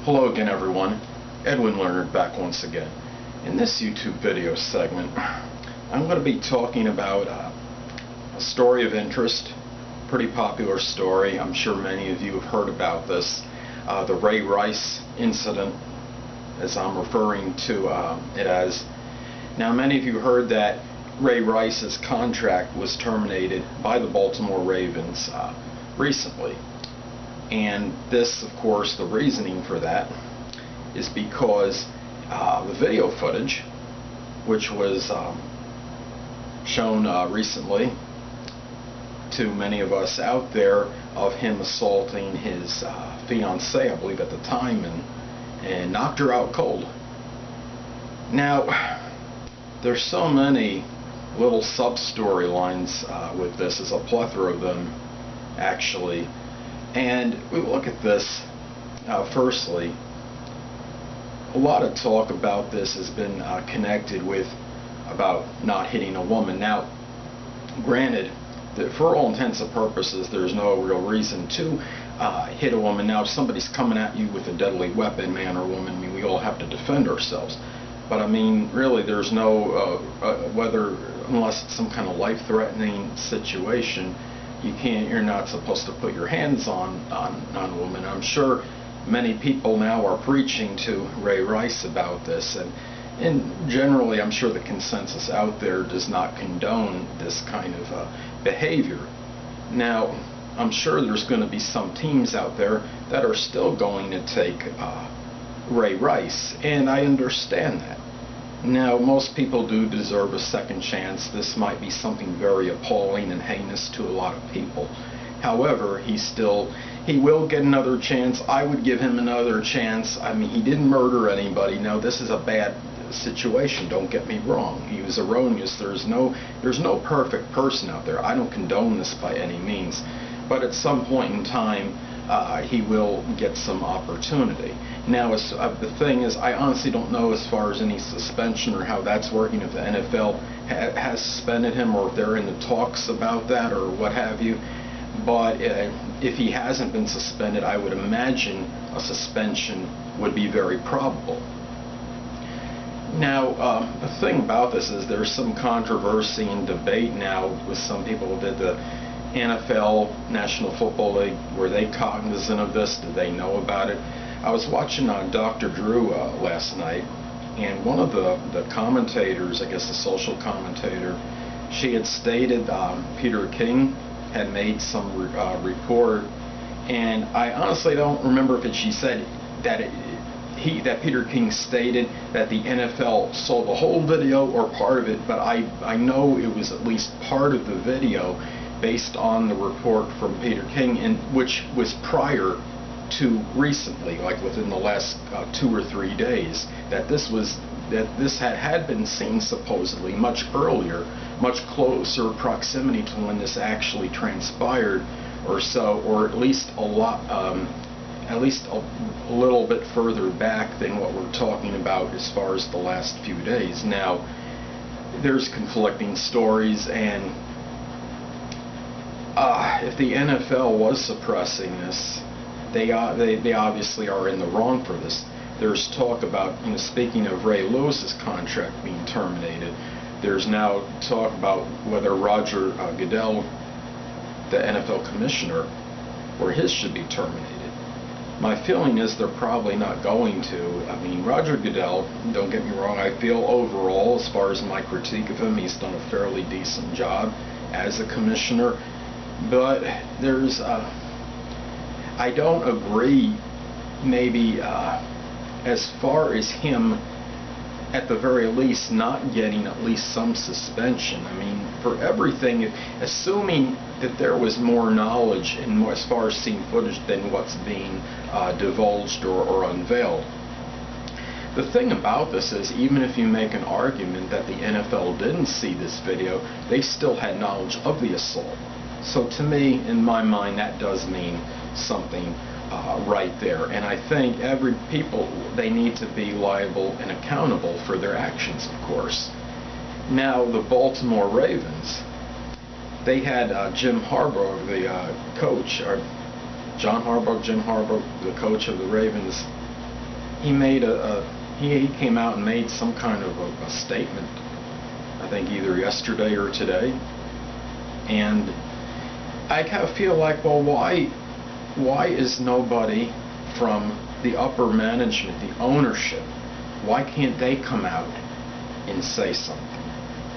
Hello again, everyone. Edwin Learnard back once again. In this YouTube video segment, I'm going to be talking about a story of interest, pretty popular story. I'm sure many of you have heard about this, the Ray Rice incident, as I'm referring to it as. Now, many of you heard that Ray Rice's contract was terminated by the Baltimore Ravens recently. And this, of course, the reasoning for that is because the video footage, which was shown recently to many of us out there, of him assaulting his fiancée, I believe at the time, and knocked her out cold. Now, there's so many little sub-storylines with this. There's a plethora of them, actually. And we look at this, firstly, a lot of talk about this has been connected with about not hitting a woman. Now, granted, that for all intents and purposes, there's no real reason to hit a woman. Now, if somebody's coming at you with a deadly weapon, man or woman, I mean, we all have to defend ourselves. But I mean, really, there's no, unless it's some kind of life-threatening situation, you're not supposed to put your hands on a woman. I'm sure many people now are preaching to Ray Rice about this, and generally I'm sure the consensus out there does not condone this kind of behavior. Now, I'm sure there's going to be some teams out there that are still going to take Ray Rice, and I understand that. Now, most people do deserve a second chance. This might be something very appalling and heinous to a lot of people. However, he will get another chance. I would give him another chance. I mean, he didn't murder anybody. Now, this is a bad situation, don't get me wrong. He was erroneous. There's no perfect person out there. I don't condone this by any means. But at some point in time, he will get some opportunity. Now, the thing is, I honestly don't know as far as any suspension or how that's working, if the NFL has suspended him or if they're in the talks about that or what have you. But if he hasn't been suspended, I would imagine a suspension would be very probable. Now, the thing about this is there's some controversy and debate now with some people. Did the NFL, National Football League, were they cognizant of this? Did they know about it? I was watching Dr. Drew last night, and one of the commentators, I guess the social commentator, she had stated Peter King had made some report, and I honestly don't remember if she said that that Peter King stated that the NFL saw the whole video or part of it, but I know it was at least part of the video based on the report from Peter King, and which was prior to recently, like within the last 2 or 3 days, that this had been seen supposedly much earlier, much closer proximity to when this actually transpired, or so, or at least a little bit further back than what we're talking about as far as the last few days. Now, there's conflicting stories, and if the NFL was suppressing this, they obviously are in the wrong for this. There's talk about, speaking of Ray Lewis's contract being terminated, there's now talk about whether Roger Goodell, the NFL commissioner, or his should be terminated. My feeling is they're probably not going to. I mean, Roger Goodell, don't get me wrong, I feel overall, as far as my critique of him, he's done a fairly decent job as a commissioner. But there's, I don't agree, maybe as far as him, at the very least, not getting at least some suspension. I mean, for everything, assuming that there was more knowledge and more, as far as seeing footage, than what's being divulged or unveiled. The thing about this is, even if you make an argument that the NFL didn't see this video, they still had knowledge of the assault. So to me, in my mind, that does mean something right there. And I think they need to be liable and accountable for their actions, of course. Now, the Baltimore Ravens, they had Jim Harbaugh, the coach, or Jim Harbaugh, the coach of the Ravens, he made he came out and made some kind of a statement, I think either yesterday or today, and I kind of feel like, well, why is nobody from the upper management, the ownership, why can't they come out and say something?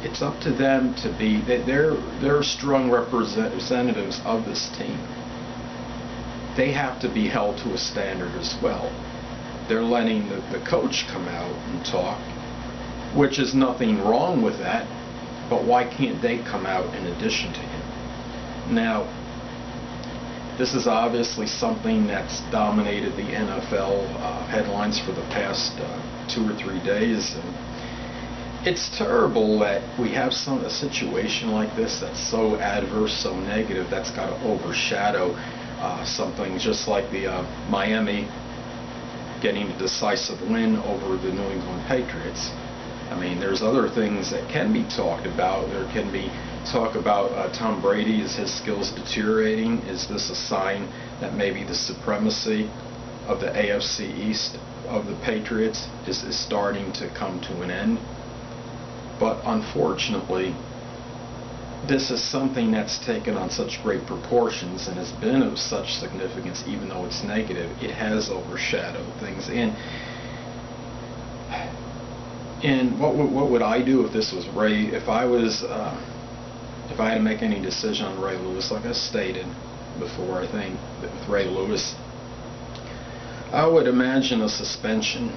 It's up to them to be, they're strong representatives of this team. They have to be held to a standard as well. They're letting the coach come out and talk, which is nothing wrong with that, but why can't they come out in addition to him? Now, this is obviously something that's dominated the NFL headlines for the past 2 or 3 days, and it's terrible that we have a situation like this that's so adverse, so negative, that's got to overshadow something just like the Miami getting a decisive win over the New England Patriots. I mean, there's other things that can be talked about. There can be talk about Tom Brady. Is his skills deteriorating? Is this a sign that maybe the supremacy of the AFC East of the Patriots is starting to come to an end? But unfortunately, this is something that's taken on such great proportions and has been of such significance, even though it's negative. It has overshadowed things. And what would I do if this was Ray? If I had to make any decision on Ray Lewis, like I stated before, I think that with Ray Lewis, I would imagine a suspension.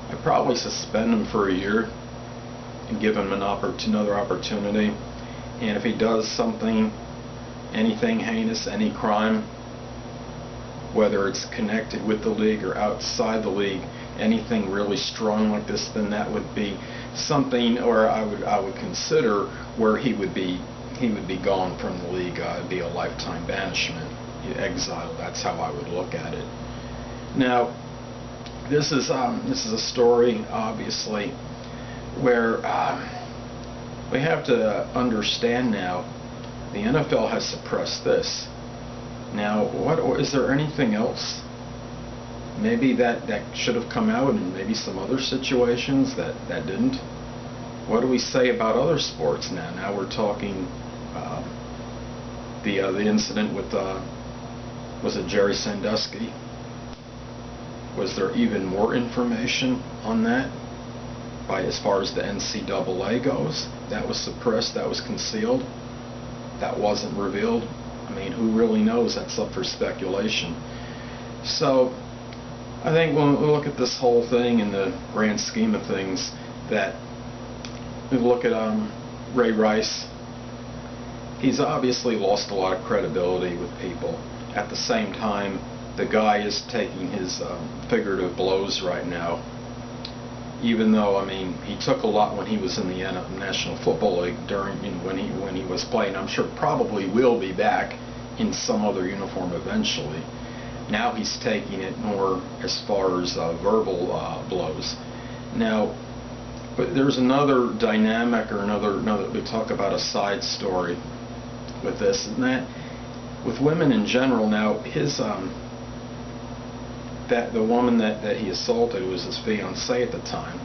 I'd probably suspend him for a year and give him another opportunity. And if he does something, anything heinous, any crime, whether it's connected with the league or outside the league, anything really strong like this, then that would be something, or I would consider where he would be gone from the league. It'd be a lifetime banishment, exile. That's how I would look at it. Now, this is a story, obviously, where we have to understand now the NFL has suppressed this. Now, is there anything else maybe that should have come out, and maybe some other situations that didn't? What do we say about other sports now? Now we're talking the incident with was it Jerry Sandusky? Was there even more information on that? As far as the NCAA goes, that was suppressed, that was concealed, that wasn't revealed. I mean, who really knows? That's up for speculation. So I think when we look at this whole thing in the grand scheme of things, that we look at Ray Rice, he's obviously lost a lot of credibility with people. At the same time, the guy is taking his figurative blows right now. Even though, I mean, he took a lot when he was in the National Football League during, when he was playing. I'm sure probably will be back in some other uniform eventually. Now he's taking it more as far as verbal blows. Now, but there's another dynamic, or another we talk about a side story with this, and that with women in general. Now, his that the woman that he assaulted was his fiancée at the time.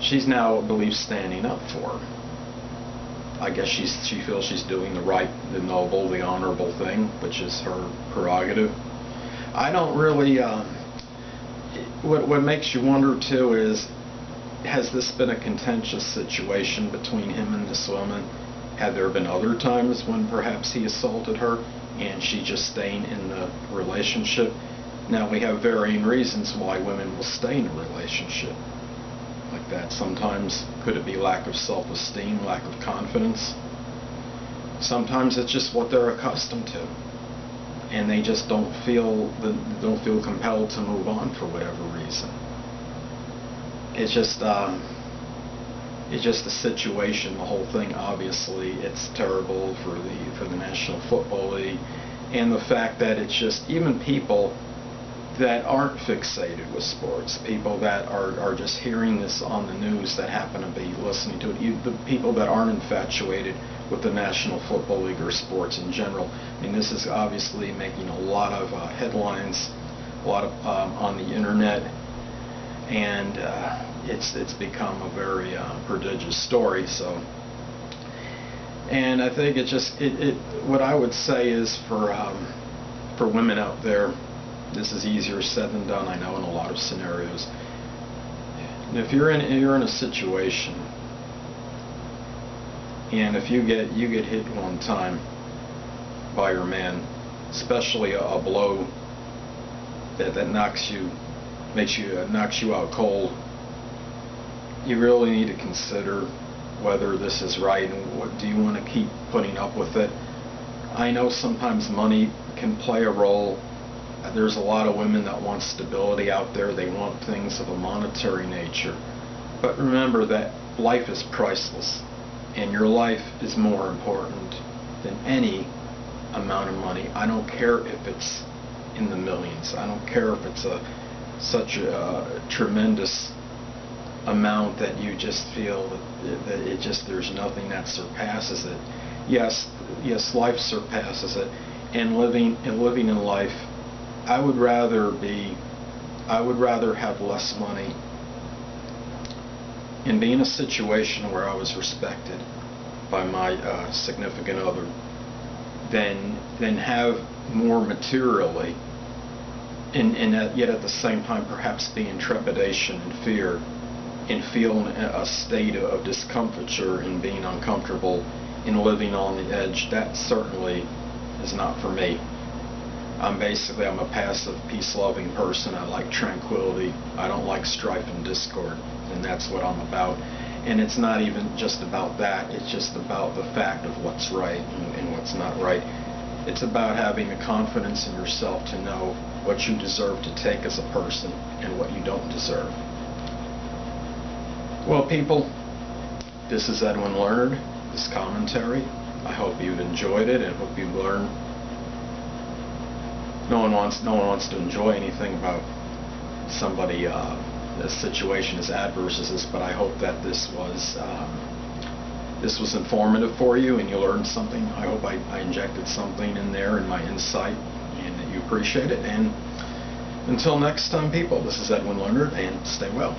She's now, I believe, standing up for him. I guess she feels she's doing the right, the noble, the honorable thing, which is her prerogative. I don't really. What makes you wonder too is, has this been a contentious situation between him and this woman? Had there been other times when perhaps he assaulted her and she just staying in the relationship? Now, we have varying reasons why women will stay in a relationship like that. Sometimes could it be lack of self-esteem, lack of confidence? Sometimes it's just what they're accustomed to, and they just don't feel compelled to move on for whatever reason. It's just a situation. The whole thing, obviously, it's terrible for the National Football League, and the fact that it's just even people that aren't fixated with sports, people that are just hearing this on the news, that happen to be listening to it, the people that aren't infatuated with the National Football League or sports in general. I mean, this is obviously making a lot of headlines, a on the internet, and it's become a very prodigious story. So, and I think what I would say is for women out there, this is easier said than done, I know, in a lot of scenarios. If you're in a situation, and if you get hit one time by your man, especially a blow that knocks you out cold, you really need to consider whether this is right, and what do you want to keep putting up with it. I know sometimes money can play a role. There's a lot of women that want stability out there. They want things of a monetary nature. But remember that life is priceless, and your life is more important than any amount of money. I don't care if it's in the millions. I don't care if it's such a tremendous amount that you just feel that there's nothing that surpasses it. Yes, life surpasses it, and living in life, I would rather have less money and be in a situation where I was respected by my significant other than have more materially, and yet at the same time perhaps be in trepidation and fear and feel a state of discomfiture and being uncomfortable and living on the edge. That certainly is not for me. I'm a passive, peace-loving person. I like tranquility. I don't like strife and discord, and that's what I'm about. And it's not even just about that. It's just about the fact of what's right and what's not right. It's about having the confidence in yourself to know what you deserve to take as a person and what you don't deserve. Well, people, this is Edwin Learnard, this commentary. I hope you've enjoyed it, and I hope you've learned. No one wants to enjoy anything about somebody, a situation as adverse as this, but I hope that this was informative for you and you learned something. I hope I injected something in there in my insight and that you appreciate it. And until next time, people, this is Edwin Learnard, and stay well.